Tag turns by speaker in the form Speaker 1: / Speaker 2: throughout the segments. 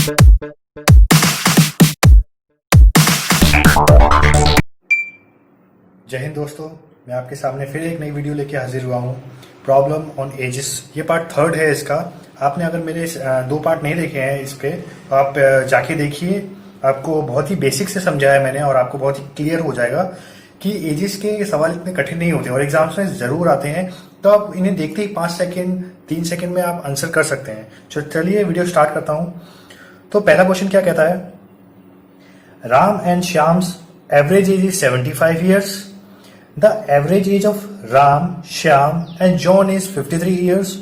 Speaker 1: जय हिंद दोस्तों, मैं आपके सामने फिर एक नई वीडियो लेके हाजिर हुआ हूँ। प्रॉब्लम ऑन एजेस, ये पार्ट थर्ड है इसका। आपने अगर मेरे दो पार्ट नहीं देखे हैं इस पे तो आप जाके देखिए। आपको बहुत ही बेसिक से समझाया मैंने और आपको बहुत ही क्लियर हो जाएगा कि एजेस के सवाल इतने कठिन नहीं होते और एग्जाम्स में जरूर आते हैं। तो आप इन्हें देखते ही 5 सेकेंड 3 सेकेंड में आप आंसर कर सकते हैं। चलिए वीडियो स्टार्ट करता हूँ। तो पहला क्वेश्चन क्या कहता है, Ram and Shyam's average age is 75 years. The average age of Ram, Shyam and John is 53 years.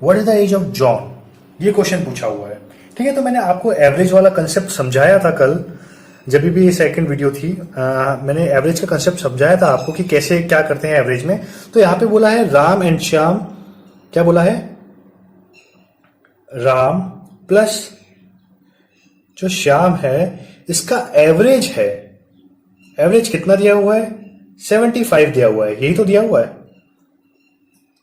Speaker 1: What is the age of John? ये क्वेश्चन पूछा हुआ है। ठीक है, तो मैंने आपको एवरेज वाला कंसेप्ट समझाया था कल, जब भी सेकंड वीडियो थी। मैंने एवरेज का कंसेप्ट समझाया था आपको कि कैसे क्या करते हैं एवरेज में। तो यहाँ पे बोला है राम एंड श्याम, क्या बोला है, राम प्लस जो श्याम है इसका एवरेज है। एवरेज कितना दिया हुआ है, 75 दिया हुआ है, यही तो दिया हुआ है,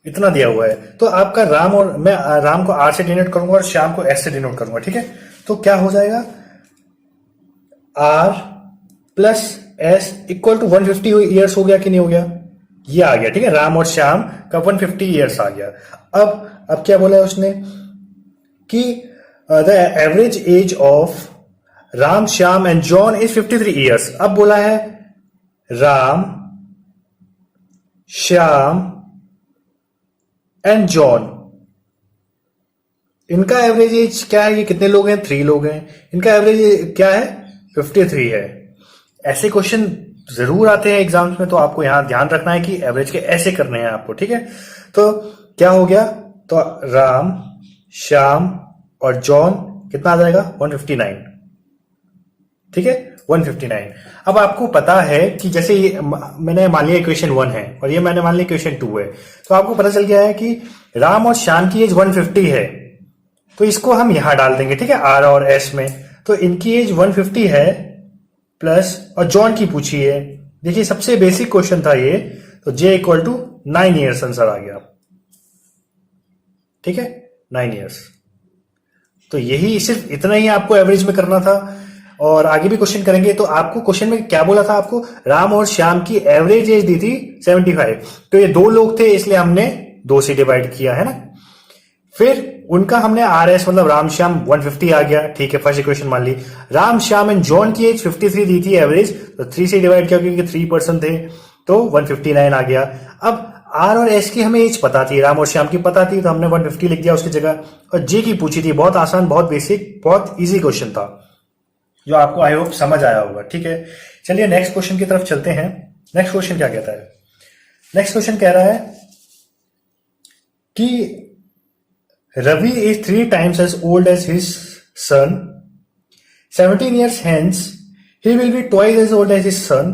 Speaker 1: इतना दिया हुआ है। तो आपका राम, और मैं राम को R से डिनोट करूंगा और श्याम को S से डिनोट करूंगा। ठीक है, तो क्या हो जाएगा, R plus S equal to 150 years हो गया कि नहीं हो गया, ये आ गया। ठीक है, राम और श्याम का 150 ईयर्स आ गया। अब क्या बोला है उसने कि the average age of Ram, Shyam and John is 53 years. अब बोला है राम, श्याम एंड जॉन, इनका एवरेज एज क्या है, ये कितने लोग हैं, 3 लोग हैं, इनका एवरेज क्या है, 53 है। ऐसे क्वेश्चन जरूर आते हैं एग्जाम्स में, तो आपको यहां ध्यान रखना है कि एवरेज के ऐसे करने हैं आपको। ठीक है, तो क्या हो गया, तो राम, श्याम और जॉन कितना आ जाएगा, 159। ठीक है, 159। अब आपको पता है कि जैसे ये मैंने मान लिया इक्वेशन 1 है और ये मैंने मान लिया इक्वेशन 2 है, तो आपको पता चल गया है कि राम और श्याम की एज 150 है, तो इसको हम यहां डाल देंगे। ठीक है, R और S में, तो इनकी एज 150 है प्लस, और जॉन की पूछी है। देखिए सबसे बेसिक क्वेश्चन था ये, तो J equal to 9 years answer आ गया। ठीक है, 9 ईयर्स। तो यही, सिर्फ इतना ही आपको एवरेज में करना था और आगे भी क्वेश्चन करेंगे। तो आपको क्वेश्चन में क्या बोला था, आपको राम और श्याम की एवरेज एज दी थी 75। तो ये 2 लोग थे इसलिए हमने 2 से डिवाइड किया है ना। फिर उनका हमने RS मतलब राम श्याम 150 आ गया। ठीक है, फर्स्ट इक्वेशन मान ली। राम श्याम एंड जॉन की एज 53 दी थी एवरेज, तो 3 से डिवाइड किया क्योंकि 3% थे, तो 159 आ गया। अब R और S की हमें एज पता थी, राम और श्याम की पता थी, तो हमने 150 लिख दिया उसकी जगह। और J की पूछी थी, बहुत आसान, बहुत बेसिक, बहुत इजी क्वेश्चन था जो आपको आई होप समझ आया होगा। ठीक है, चलिए नेक्स्ट क्वेश्चन की तरफ चलते हैं। नेक्स्ट क्वेश्चन क्या कहता है, नेक्स्ट क्वेश्चन कह रहा है कि Ravi is 3 times as old as his son. 17 years hence he will be twice as old as his son.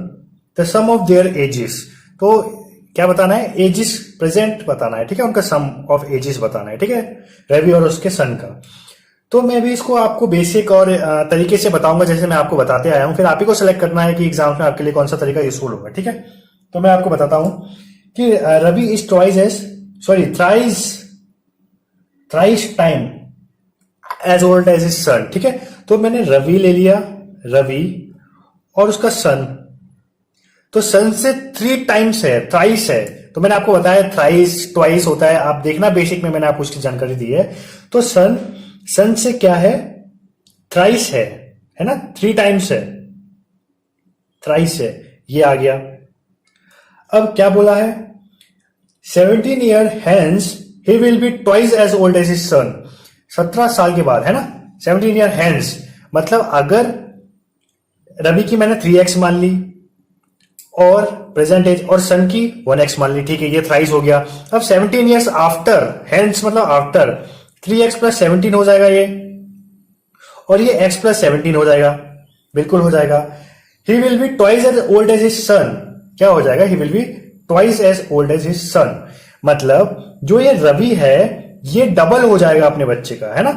Speaker 1: The sum of their ages. तो क्या बताना है, एजिस प्रेजेंट बताना है। ठीक है, उनका सम ऑफ एजिस बताना है। ठीक है, रवि और उसके सन का। तो मैं भी इसको आपको बेसिक और तरीके से बताऊंगा जैसे मैं आपको बताते आया हूं। फिर आप ही को सिलेक्ट करना है कि एग्जाम में आपके लिए कौन सा तरीका यूजफुल होगा। ठीक है, तो मैं आपको बताता हूं कि Ravi is thrice time as old as his son. ठीक है, तो मैंने रवि ले लिया, रवि और उसका सन, तो सन से 3 times है, थ्राइस है। तो मैंने आपको बताया थ्राइस ट्वाइस होता है, आप देखना बेसिक में मैंने आपको उसकी जानकारी दी है। तो सन से क्या है, थ्राइस है ना, 3 times है, थ्राइस है, ये आ गया। अब क्या बोला है, 17 year hence he will be twice as old as his son. 17 साल के बाद, है ना, 17 year hence मतलब अगर रवि की मैंने 3x मान ली और प्रेजेंट एज और सन की 1x मान ली। ठीक है, ये थ्राइस हो गया। अब 17 years आफ्टर, हेंस मतलब आफ्टर, 3x प्लस 17 हो जाएगा ये, और ये x प्लस 17 हो जाएगा, बिल्कुल हो जाएगा। He will be twice as old as his son, क्या हो जाएगा, he will be twice as old as his son, मतलब जो ये रवि है ये डबल हो जाएगा अपने बच्चे का, है ना।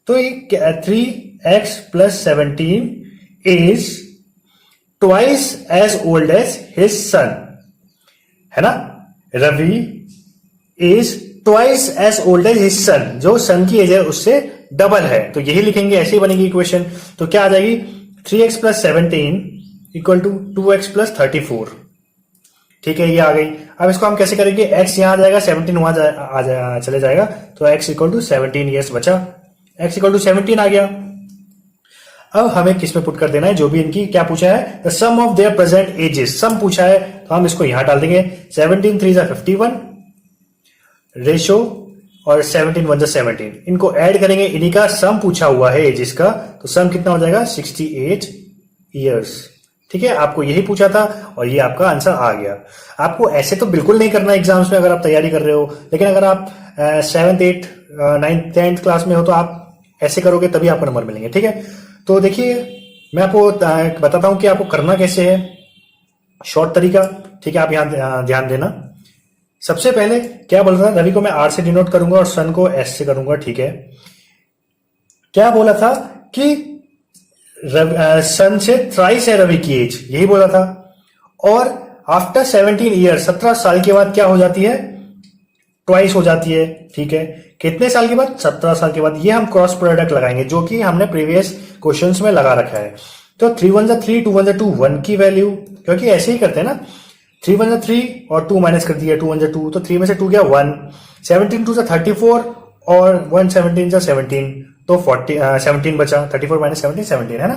Speaker 1: तो ये 3x plus 17 is twice as old as his son, है ना। Ravi is twice as old as his son, जो सन की एज है उससे डबल है, तो यही लिखेंगे, ऐसे ही बनेगी इक्वेशन। तो क्या आ जाएगी, 3x plus 17 equal to 2x plus 34। ठीक है, ये आ गई। अब इसको हम कैसे करेंगे, x यहां आ जाएगा, 17 वहां चले जाएगा, तो x इक्वल टू 17 ईयर्स बचा, x इक्वल टू 17 आ गया। अब हमें किस में पुट कर देना है, जो भी इनकी क्या पूछा है, the sum of their present ages, sum पूछा है, तो हम इसको यहां डाल देंगे। 17 3 जा 51 रेशो और 17 1 जा 17, इनको ऐड करेंगे, इन्हीं का सम पूछा हुआ है एजेस का, तो सम कितना हो जाएगा 68 ईयर्स। ठीक है, आपको यही पूछा था और ये आपका आंसर आ गया। आपको ऐसे तो बिल्कुल नहीं करना एग्जाम्स में अगर आप तैयारी कर रहे हो, लेकिन अगर आप 7th 8th 9th 10th class में हो तो आप ऐसे करोगे तभी आपको नंबर मिलेंगे। ठीक है, तो देखिए मैं आपको बताता हूं कि आपको करना कैसे है, शॉर्ट तरीका। ठीक है, आप यहां ध्यान देना। सबसे पहले क्या बोल रहा था, रवि को मैं आर से डिनोट करूंगा और सन को एस से करूंगा। ठीक है, क्या बोला था कि सन से थ्राइस है रवि की एज, यही बोला था। और आफ्टर 17 ईयर 17 साल के बाद क्या हो जाती है, ट्वाइस हो जाती है। ठीक है, कितने साल के बाद, 17 साल के बाद। ये हम क्रॉस प्रोडक्ट लगाएंगे जो कि हमने प्रीवियस क्वेश्चंस में लगा रखा है। तो 3 1 जा 3 2 1 जा 2 1 की वैल्यू, क्योंकि ऐसे ही करते हैं ना, 3 1 जा 3 और 2 माइनस कर दिया, 2 1 जा 2, तो 3 में से 2 गया 1, 17 2 जा 34 और 1 17 जा 17, तो 17 बचा, 34 माइनस 17 17 है ना।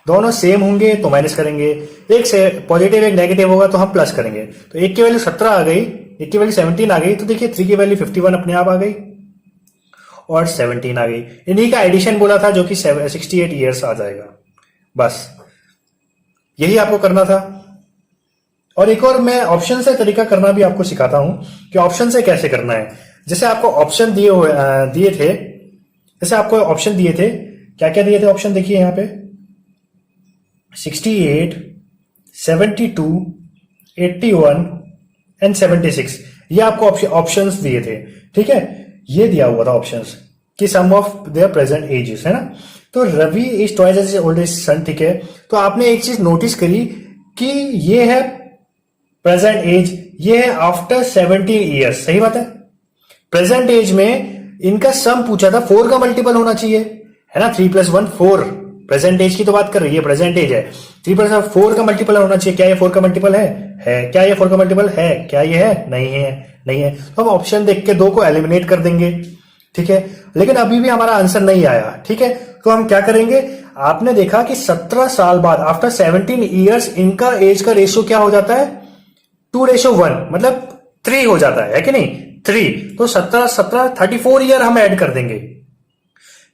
Speaker 1: दोनों सेम होंगे तो माइनस करेंगे, एक से पॉजिटिव एक नेगेटिव होगा तो हम प्लस करेंगे। तो एक की वैल्यू 17 आ गई, एक की वैल्यू 17 आ गई, तो देखिए 3 की वैल्यू 51 अपने आप आ गई और 17 आ गई। इन्हीं का एडिशन बोला था जो कि 68 ईयर्स आ जाएगा। बस यही आपको करना था। और एक और मैं ऑप्शन से तरीका करना भी आपको सिखाता हूं कि ऑप्शन से कैसे करना है। जैसे आपको ऑप्शन दिए थे, जैसे आपको ऑप्शन दिए थे, क्या क्या दिए थे ऑप्शन, देखिए यहां पे 68 72 81 एंड 76, ये आपको ऑप्शंस दिए थे। ठीक है, ये दिया हुआ था ऑप्शंस कि sum of their present ages, है ना। तो Ravi is twice as old as son. ठीक है, तो आपने एक चीज नोटिस करी कि ये है प्रेजेंट एज, ये है आफ्टर 17 ईयर्स, सही बात है। प्रेजेंट एज में इनका सम पूछा था, 4 का मल्टीपल होना चाहिए, है ना। 3 + 1 4, प्रेजेंट एज की तो बात कर रही है, प्रेजेंट एज है। 3 + 1 4 का मल्टीपल होना चाहिए। क्या ये 4 का मल्टीपल है? क्या ये 4 का मल्टीपल है? क्या ये है? नहीं है, नहीं है। तो हम ऑप्शन देख के 2 को एलिमिनेट कर देंगे। ठीक है, लेकिन अभी भी हमारा आंसर नहीं आया। ठीक है, तो हम क्या करेंगे, आपने देखा कि 17 साल बाद आफ्टर 17 ईयर्स इनका एज का रेशियो क्या हो जाता है, 2:1, मतलब 3 हो जाता है कि नहीं, 3। तो 17 17 34 ईयर हम ऐड कर देंगे,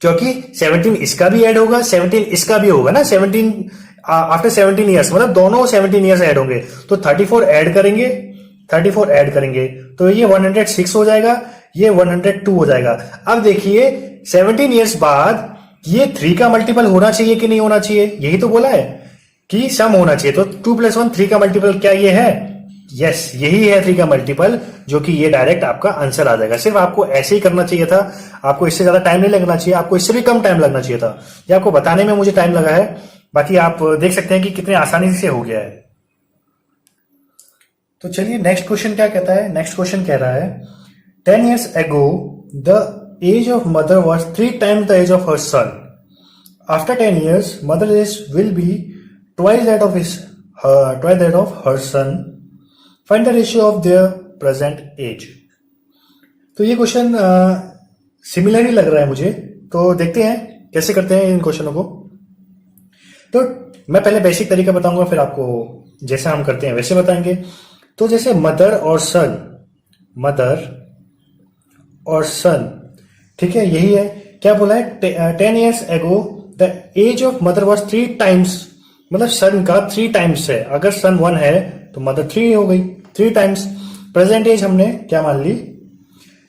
Speaker 1: क्योंकि 17 इसका भी ऐड होगा, 17 इसका भी होगा ना। 17 आफ्टर 17 ईयर्स मतलब दोनों 17 ईयर्स ऐड होंगे, तो 34 ऐड करेंगे, 34 ऐड करेंगे, तो ये 106 हो जाएगा, ये 102 हो जाएगा। अब देखिए 17 ईयर्स बाद ये 3 का मल्टीपल होना चाहिए कि नहीं होना चाहिए, यही तो बोला है कि सम होना चाहिए। तो 2 + 1 3 का मल्टीपल क्या ये है? यस, यही है 3 का मल्टीपल, जो कि ये डायरेक्ट आपका आंसर आ जाएगा। सिर्फ आपको ऐसे ही करना चाहिए था, आपको इससे ज्यादा टाइम नहीं लगना चाहिए, आपको इससे भी कम टाइम लगना चाहिए था। ये आपको बताने में मुझे टाइम लगा है, बाकी आप देख सकते हैं कि कितने आसानी से हो गया है। तो चलिए नेक्स्ट क्वेश्चन क्या कहता है। नेक्स्ट क्वेश्चन कह रहा है 10 years ago the age of mother was 3 times the age of her son. After 10 years mother age will be twice that of her son. Find the ratio of their present age. तो ये question similar ही लग रहा है मुझे, तो देखते हैं कैसे करते हैं इन क्वेश्चनों को। तो मैं पहले बेसिक तरीका बताऊंगा, फिर आपको जैसा हम करते हैं वैसे बताएंगे। तो जैसे मदर और सन, मदर और सन, ठीक है, यही है। क्या बोला है, 10 years ago the age of mother was 3 times, मतलब सन का 3 times है। अगर सन 1 है तो मदर 3 हो गई, 3 times। प्रेजेंट एज हमने क्या मान ली,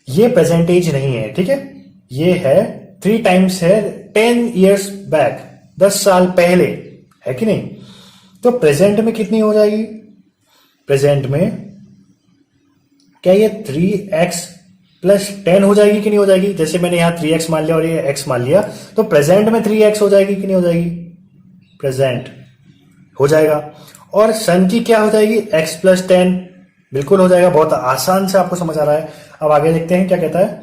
Speaker 1: ये प्रेजेंट एज नहीं है, ठीक है, ये है 3 times है 10 years बैक, 10 साल पहले, है कि नहीं। तो प्रेजेंट में कितनी हो जाएगी, प्रेजेंट में क्या ये 3x + 10 हो जाएगी कि नहीं हो जाएगी। जैसे मैंने यहां 3x मान लिया और ये x मान लिया, तो प्रेजेंट में 3x हो जाएगी कि नहीं हो जाएगी, प्रेजेंट हो जाएगा। और सन की क्या हो जाएगी, x + 10, बिल्कुल हो जाएगा। बहुत आसान से आपको समझ आ रहा है। अब आगे देखते हैं क्या कहता है।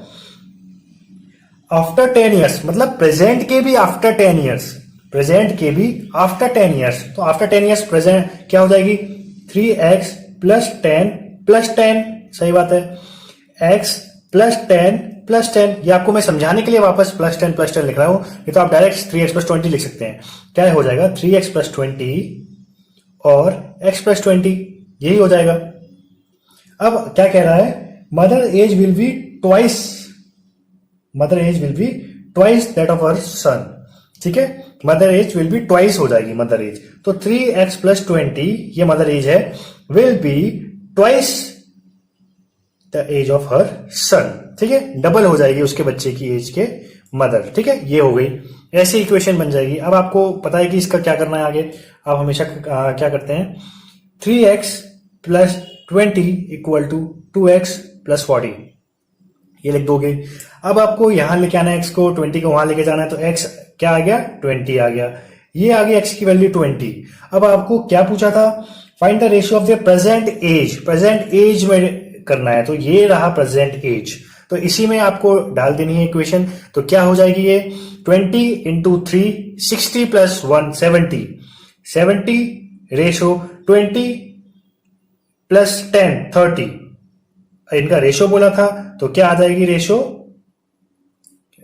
Speaker 1: आफ्टर 10 ईयर्स, मतलब प्रेजेंट के भी आफ्टर 10 ईयर्स, प्रेजेंट के भी आफ्टर 10 ईयर्स। तो आफ्टर 10 ईयर्स प्रेजेंट क्या हो जाएगी, 3x प्लस 10 प्लस 10, सही बात है, x प्लस 10 प्लस 10। ये आपको मैं समझाने के लिए वापस प्लस 10 लिख रहा हूं, ये तो आप डायरेक्ट 3x प्लस 20 लिख सकते हैं। क्या हो जाएगा, 3x प्लस 20 और x प्लस 20, यही हो जाएगा। अब क्या कह रहा है, mother age will be twice, mother age will be twice that of her son, ठीक है, mother age will be twice हो जाएगी मदर एज। तो 3x प्लस 20 ये मदर एज है, will be twice the age of her son, ठीक है, double हो जाएगी उसके बच्चे की एज के मदर, ठीक है, ये हो गई, ऐसी इक्वेशन बन जाएगी। अब आपको पता है कि इसका क्या करना है आगे, आप हमेशा क्या करते हैं, 3x plus 20 equal to 2x plus 40, ये लिख दोगे। अब आपको यहां लेके आना है x को, 20 को वहां लेके जाना है, तो x क्या आ गया, 20 आ गया, ये आ गया x की वैल्यू 20। अब आपको क्या पूछा था, find the ratio of the present age, present age में करना है, तो ये रहा प्रेजेंट एज, तो इसी में आपको डाल देनी है इक्वेशन। तो क्या हो जाएगी ये, 20 इंटू 3 60 प्लस 1 70, 70 रेशो 20 प्लस 10 30, इनका रेशो बोला था, तो क्या आ जाएगी रेशो,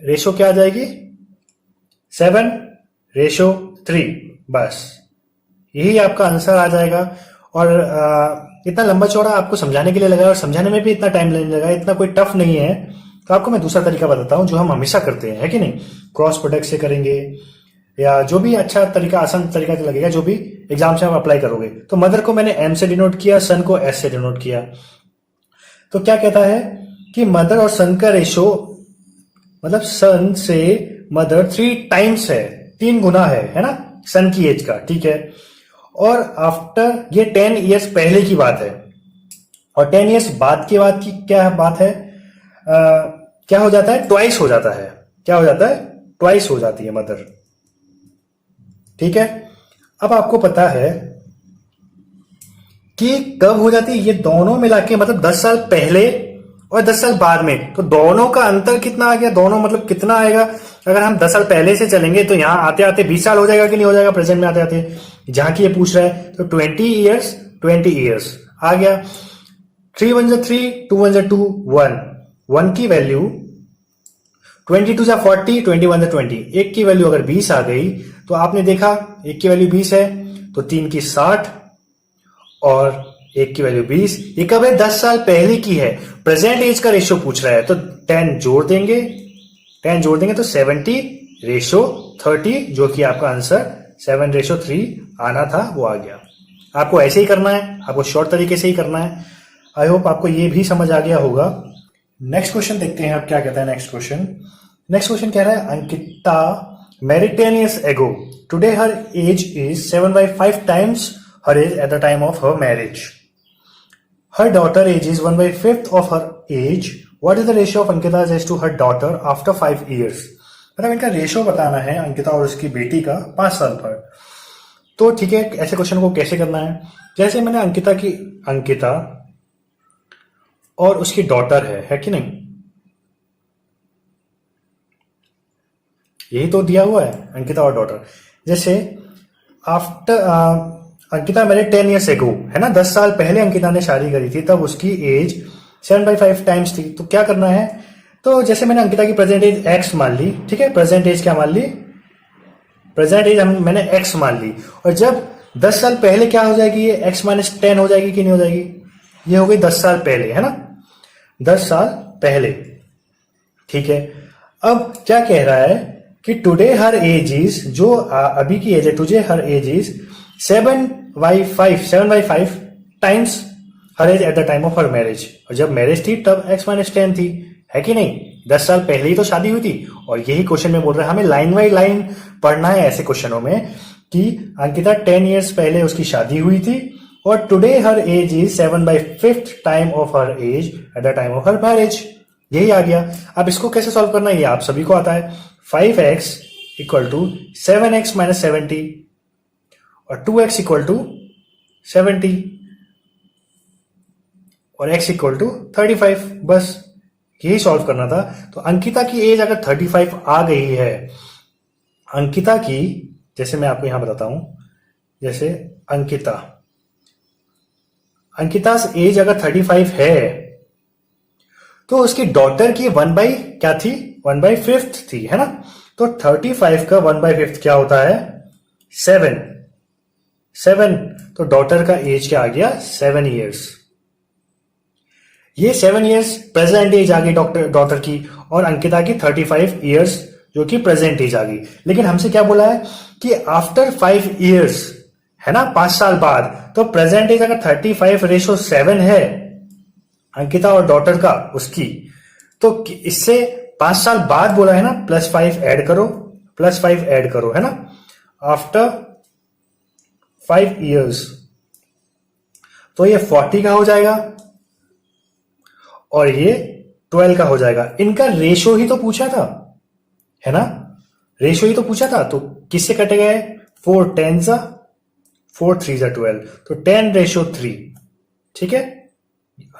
Speaker 1: रेशो क्या आ जाएगी 7:3, बस यही आपका आंसर आ जाएगा। और इतना लंबा चौड़ा आपको समझाने के लिए लगा, और समझाने में भी इतना टाइम लगने लगा, इतना कोई टफ नहीं है। तो आपको मैं दूसरा तरीका बताता हूं जो हम हमेशा करते हैं, है कि नहीं, क्रॉस प्रोडक्ट से करेंगे, या जो भी अच्छा तरीका, आसान तरीका लगेगा, जो भी एग्जाम से आप अप्लाई करोगे। तो मदर को मैंने m से डिनोट किया, सन को s से डिनोट किया। तो क्या कहता है कि मदर और सन का रेशो, मतलब सन से मदर 3 टाइम्स है, 3 गुना है ना, सन की एज का, ठीक है। और आफ्टर, ये 10 ईयर्स पहले की बात है, और 10 ईयर्स बाद की बात की क्या बात है, क्या हो जाता है, ट्वाइस हो जाता है, क्या हो जाता है, ट्वाइस हो जाती है मदर, ठीक है। अब आपको पता है कि कब हो जाती है, ये दोनों मिला के, मतलब 10 साल पहले और 10 साल बाद में, तो दोनों का अंतर कितना आ गया, दोनों मतलब कितना आएगा। अगर हम 10 साल पहले से चलेंगे तो यहां आते आते 20 साल हो जाएगा कि नहीं हो जाएगा, प्रेजेंट में आते आते, जहां की ये पूछ रहा है। तो 20 ईयर्स आ गया, 3 1 3, 2 1 2, 1 की वैल्यू 22 40, 21 20, एक की वैल्यू अगर 20 आ गई, तो आपने देखा एक की वैल्यू 20 है, तो 3 की 60 और एक की वैल्यू 20, ये कब है, 10 साल पहले की है, प्रेजेंट एज का रेशियो पूछ रहा है, तो 10 जोड़ देंगे, 10 जोड़ देंगे तो 70:30, जो कि आपका आंसर 7:3 आना था, वो आ गया। आपको ऐसे ही करना है, आपको शॉर्ट तरीके से ही करना है। आई होप आपको ये भी समझ आ गया होगा। नेक्स्ट क्वेश्चन देखते हैं आप क्या कहता है। नेक्स्ट क्वेश्चन कह रहा है, Ankita married 10 years ago. Today her age is 7/5 times her age at the time of her marriage. Her daughter age is 1/5 of her age. What is the ratio of Ankita's age to her daughter after 5 years? मतलब इनका ratio बताना है अंकिता और उसकी बेटी का 5 साल पर। तो ठीक है, ऐसे क्वेश्चन को कैसे करना है, जैसे मैंने अंकिता और उसकी डॉटर है कि नहीं, यही तो दिया हुआ है, अंकिता और डॉटर। जैसे आफ्टर अंकिता मेरे 10 years ago, है ना, 10 साल पहले अंकिता ने शादी करी थी, तब उसकी एज 7/5 टाइम्स थी। तो क्या करना है, तो जैसे मैंने अंकिता की प्रेजेंट एज x मान ली, ठीक है, प्रेजेंट एज क्या मान ली, प्रेजेंट एज मैंने x मान ली, और जब 10 साल पहले क्या हो जाएगी, ये x - 10 हो जाएगी कि नहीं हो जाएगी, ये हो गई 10 साल पहले, है ना, 10 साल पहले, ठीक है। अब क्या कह रहा है कि टुडे हर एज इज, जो अभी की एज है, today her age is 7/5 times her age at the time of her marriage, और जब मैरिज थी तब x - 10 थी, है कि नहीं, 10 साल पहले ही तो शादी हुई थी। और यही क्वेश्चन में बोल रहा है, हमें लाइन बाई लाइन पढ़ना है ऐसे क्वेश्चनों में, कि अंकिता 10 years पहले उसकी शादी हुई थी, और today her age is 7/5 time of her age at the time of her marriage, यही आ गया। अब इसको कैसे सॉल्व करना है, ये आप सभी को आता है। 5x = 7x - 70 और 2x = 70 और x = 35, बस यही सॉल्व करना था। तो अंकिता की एज अगर 35 आ गई है, अंकिता की, जैसे मैं आपको यहां बताता हूं, जैसे अंकिता एज अगर 35 है तो उसकी डॉटर की 1/, क्या थी, 1/5 थी, है ना। तो 35 का 1/5 क्या होता है, 7। तो डॉटर का एज क्या आ गया, 7 ईयर्स। ये 7 ईयर्स प्रेजेंट एज आ गई डॉटर की, और अंकिता की 35 ईयर्स जो कि प्रेजेंट एज आ गई। लेकिन हमसे क्या बोला है कि आफ्टर 5 ईयर्स, है ना, 5 साल बाद। तो प्रेजेंट एज अगर 35:7 है अंकिता और डॉटर का, उसकी, तो इससे 5 साल बाद बोला है ना, +5 ऐड करो, है ना। आफ्टर 5 ईयर्स तो ये 40 का हो जाएगा और ये 12 का हो जाएगा। इनका रेशो ही तो पूछा था, है ना, रेशो ही तो पूछा था। तो किससे कटे गए, 4 10 4 3 12, तो 10:3। ठीक है,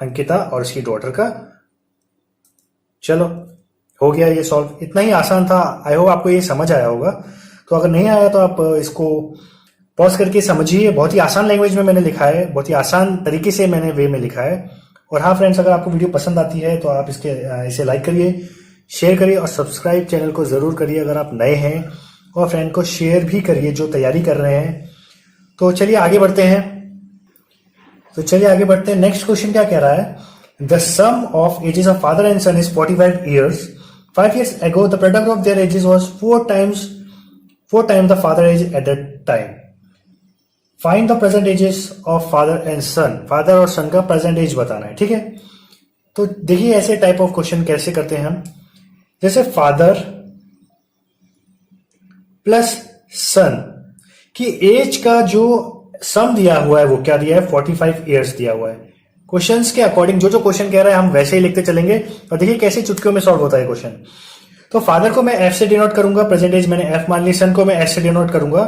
Speaker 1: अंकिता और उसकी डॉटर का। चलो, हो गया ये सॉल्व। इतना ही आसान था। आई होप आपको ये समझ आया होगा। तो अगर नहीं आया तो आप इसको पॉज करके समझिए। बहुत ही आसान लैंग्वेज में मैंने लिखा है, बहुत ही आसान तरीके से मैंने वे में लिखा है। और हाँ फ्रेंड्स, अगर आपको वीडियो पसंद आती है तो आप इसे लाइक करिए, शेयर करिए और सब्सक्राइब चैनल को जरूर करिए अगर आप नए हैं, और फ्रेंड को शेयर भी करिए जो तैयारी कर रहे हैं। तो चलिए आगे बढ़ते हैं। नेक्स्ट क्वेश्चन क्या कह रहा है, the sum of ages of father and son is 45 years. 5 years ago the product of their ages was 4 times the father age at that time. Find the present ages of father and son. Father और सन का present as बताना है, ठीक है। तो देखिए ऐसे type of question कैसे करते हैं हम। जैसे फादर प्लस सन की एज का जो सम दिया हुआ है वो क्या दिया है, 45 ईयर्स दिया हुआ है। क्वेश्चंस के अकॉर्डिंग जो क्वेश्चन कह रहा है हम वैसे ही लिखते चलेंगे, और देखिए कैसे चुटकियों में सॉल्व होता है क्वेश्चन। तो फादर को मैं एफ से डिनोट करूंगा, प्रेजेंट एज मैंने एफ मान ली, सन को मैं एस से डिनोट करूंगा।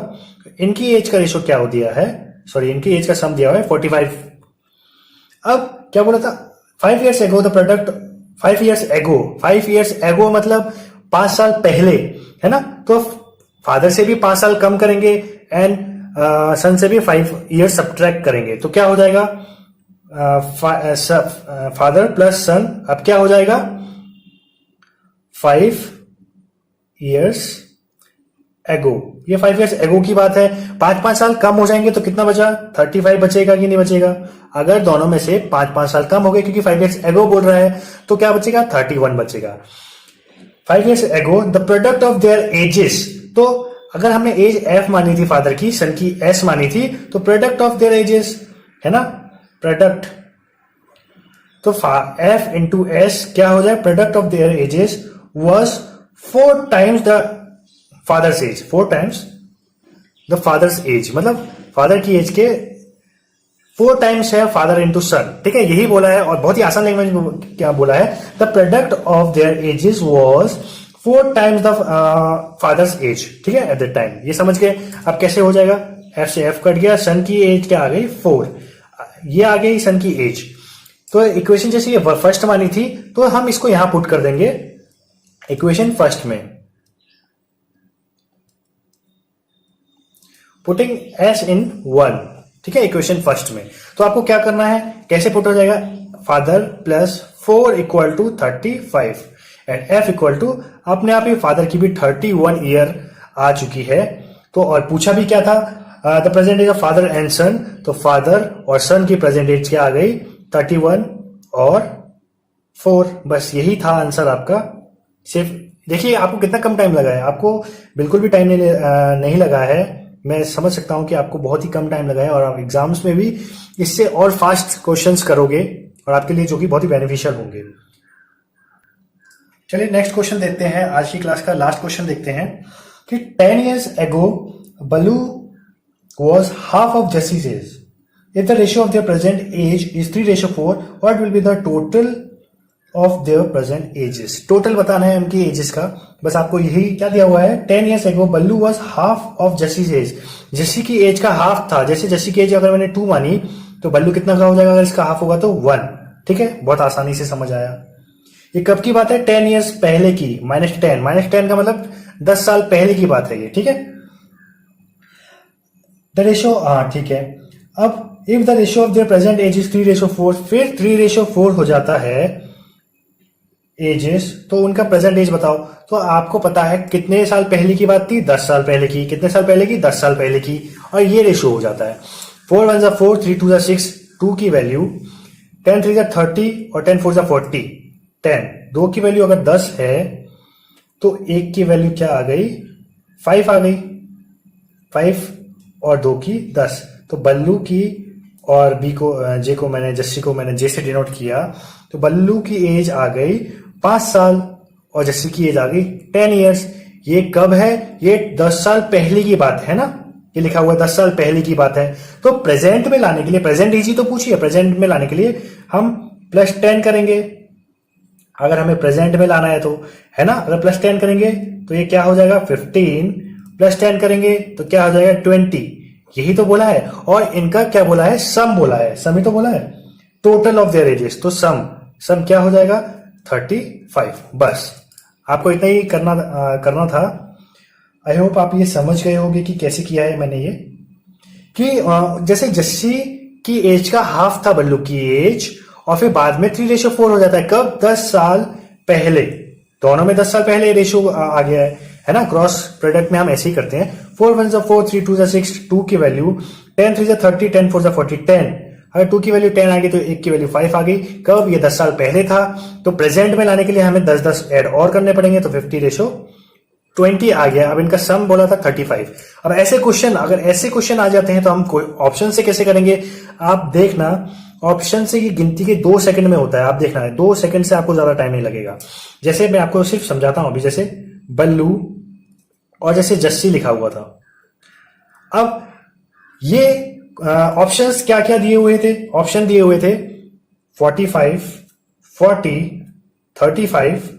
Speaker 1: इनकी एज का रेशो क्या हो दिया है, सॉरी इनकी एज का सम दिया हुआ है 45। अब क्या बोला था, 5 years ago the product, 5 years ago मतलब 5 साल पहले, है ना। तो फादर से भी 5 साल कम करेंगे एंड सन से भी 5 years सब्ट्रैक्ट करेंगे, तो क्या हो जाएगा, फादर प्लस सन। अब क्या हो जाएगा, 5 years ago, ये 5 years ago की बात है। 5 साल कम हो जाएंगे तो कितना बचा, 35 बचेगा कि नहीं बचेगा। अगर दोनों में से 5 साल कम हो गए, क्योंकि 5 years ago बोल रहा है, तो क्या बचेगा, 31 बचेगा। 5 years ago the product of their edges, तो अगर हमने एज एफ मानी थी फादर की, सन की एस मानी थी, तो प्रोडक्ट ऑफ देयर एजेस, है ना, प्रोडक्ट, तो एफ इंटू एस क्या हो जाए, product of their edges was 4 times the father's age, 4 times the father's age, मतलब फादर की एज के 4 टाइम्स है फादर इंटू सन, ठीक है, यही बोला है। और बहुत ही आसान लैंग्वेज में क्या बोला है, the product of their edges was 4 times the father's age, ठीक है, एट द टाइम। ये समझ गए। अब कैसे हो जाएगा, एफ से एफ कट गया, सन की एज क्या आ गई, 4, ये आ गई सन की एज। तो इक्वेशन जैसे ये फर्स्ट मानी थी, तो हम इसको यहां पुट कर देंगे इक्वेशन फर्स्ट में, पुटिंग एस इन 1, ठीक है, इक्वेशन फर्स्ट में। तो आपको क्या करना है, कैसे पुट हो जाएगा, father plus 4 equal to 35 and F equal to, अपने आप ही फादर की भी 31 ईयर आ चुकी है। तो और पूछा भी क्या था, the present age of father and son, तो फादर और सन की प्रेजेंट एज क्या आ गई, 31 और 4, बस यही था आंसर आपका। सिर्फ देखिए आपको कितना कम टाइम लगा है, आपको बिल्कुल भी टाइम नहीं लगा है। मैं समझ सकता हूं कि आपको बहुत ही कम टाइम लगा है, और आप एग्जाम्स में भी इससे और फास्ट क्वेश्चंस करोगे, और आपके लिए जो कि बहुत ही बेनिफिशियल होंगे। चलिए नेक्स्ट क्वेश्चन देखते हैं, आज की क्लास का लास्ट क्वेश्चन देखते हैं कि 10 years ago Ballu was half of Jessie's age. If the ratio of their present age is 3:4, what will be the total of their present ages? Total बताना है उनकी एजेस का। बस आपको यही क्या दिया हुआ है, 10 years ago Ballu was half of Jessie's age. जेसी की एज का हाफ था। जैसे जेसी की एज अगर मैंने 2 मानी, तो बल्लू कितना का हो जाएगा, अगर इसका हाफ होगा तो 1, ठीक है, बहुत आसानी से समझ आया। ये कब की बात है? 10 ईयर्स पहले की, -10, -10 का मतलब 10 साल पहले की बात है ये, ठीक है। द रेशियो, हाँ ठीक है। अब if the ratio of their present age is 3:4, फिर 3:4 हो जाता है एजेस, तो उनका प्रेजेंट एज बताओ। तो आपको पता है कितने साल पहले की बात थी? 10 साल पहले की। कितने साल पहले की? 10 साल पहले की। और ये रेशियो हो जाता है 4 1 4, 3 2 6, 2 की वैल्यू 10 3 30 और 10 4 40। 10, 2 की वैल्यू अगर 10 है तो 1 की वैल्यू क्या आ गई? 5 आ गई। 5 और 2 की 10। तो बल्लू की और बी को, जे को मैंने, जस्सी को मैंने जे से डिनोट किया, तो बल्लू की एज आ गई 5 साल और जस्सी की एज आ गई 10 ईयर्स। ये कब है? ये 10 साल पहले की बात है ना, ये लिखा हुआ है 10 साल पहले की बात है। तो प्रेजेंट में लाने के लिए, प्रेजेंट एज ही तो पूछिए, प्रेजेंट में लाने के लिए हम +10 करेंगे, अगर हमें प्रेजेंट में लाना है तो, है ना। अगर +10 करेंगे तो ये क्या हो जाएगा? 15, +10 करेंगे तो क्या हो जाएगा? 20। यही तो बोला है। और इनका क्या बोला है? सम बोला है, सम ही तो बोला है, टोटल ऑफ देयर एजेस। तो सम क्या हो जाएगा? 35। बस आपको इतना ही करना था। आई होप आप ये समझ गए होंगे कि कैसे किया है मैंने ये, कि जैसे जस्सी की एज का हाफ था बल्लू की एज, और फिर बाद में 3:4 हो जाता है। कब? 10 साल पहले। दोनों में 10 साल पहले रेशियो आ गया है ना। क्रॉस प्रोडक्ट में हम ऐसे ही करते हैं। 4 1 4, 3 2 6, 2 की वैल्यू 10 3 30, 10 4 40, 10। अगर 2 की वैल्यू 10 आ गई तो 1 की वैल्यू 5 आ गई। कब? ये 10 साल पहले था। तो प्रेजेंट में लाने के लिए हमें 10 ऐड और करने पड़ेंगे, तो 50:20 आ गया। अब इनका सम बोला था 35। अब ऐसे क्वेश्चन, अगर ऐसे क्वेश्चन आ जाते हैं तो हम कोई ऑप्शन से कैसे करेंगे? आप देखना, ऑप्शन से की गिनती के 2 सेकंड में होता है। आप देखना है 2 सेकंड से आपको ज्यादा टाइम नहीं लगेगा। जैसे मैं आपको सिर्फ समझाता हूं अभी, जैसे बल्लू और जैसे जस्सी लिखा हुआ था। अब ये ऑप्शंस क्या क्या दिए हुए थे? ऑप्शन दिए हुए थे 45, 40, 35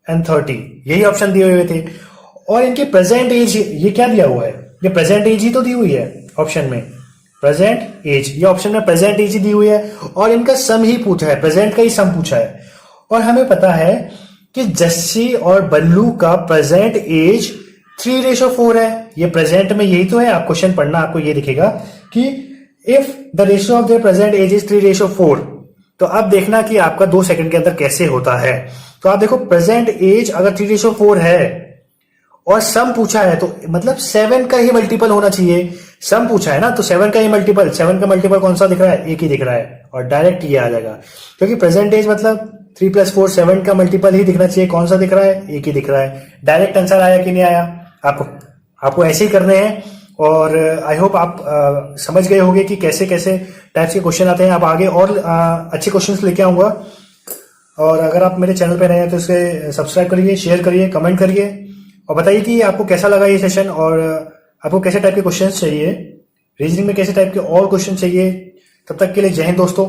Speaker 1: एंड 30। यही ऑप्शन दिए हुए थे। और इनके प्रेजेंट एज ये क्या दिया हुआ है? ये प्रेजेंट एज ही तो दी हुई है ऑप्शन में, प्रेजेंट एज। ये ऑप्शन में प्रेजेंट एज ही दी हुई है और इनका सम ही पूछा है, प्रेजेंट का ही सम पूछा है। और हमें पता है कि जस्सी और बल्लू का प्रेजेंट एज 3:4 है। ये प्रेजेंट में यही तो है। आप क्वेश्चन पढ़ना, आपको ये दिखेगा कि if the ratio of the present age is 3:4। तो अब देखना कि आपका 2 सेकंड के अंदर कैसे होता है। तो आप देखो, प्रेजेंट एज अगर 3:4 है और सम पूछा है, तो मतलब 7 का ही मल्टीपल होना चाहिए। सम पूछा है ना, तो 7 का ही मल्टीपल, 7 का मल्टीपल कौन सा दिख रहा है? एक ही दिख रहा है, और डायरेक्ट ये आ जाएगा। क्योंकि प्रेजेंट एज मतलब 3 + 4, 7 का मल्टीपल ही दिखना चाहिए। कौन सा दिख रहा है? एक ही दिख रहा है। डायरेक्ट आंसर आया कि नहीं आया? आपको ऐसे ही करने हैं। और आई होप आप समझ गए होंगे कि कैसे कैसे टाइप्स के क्वेश्चन आते हैं। आप आगे और अच्छे क्वेश्चंस लेके आऊंगा। और अगर आप मेरे चैनल पे नए हैं तो इसे सब्सक्राइब करिए, शेयर करिए, कमेंट करिए, और बताइए कि आपको कैसा लगा ये सेशन, और आपको कैसे टाइप के क्वेश्चंस चाहिए, रीजनिंग में कैसे टाइप के और क्वेश्चन चाहिए। तब तक के लिए जय हिंद दोस्तों।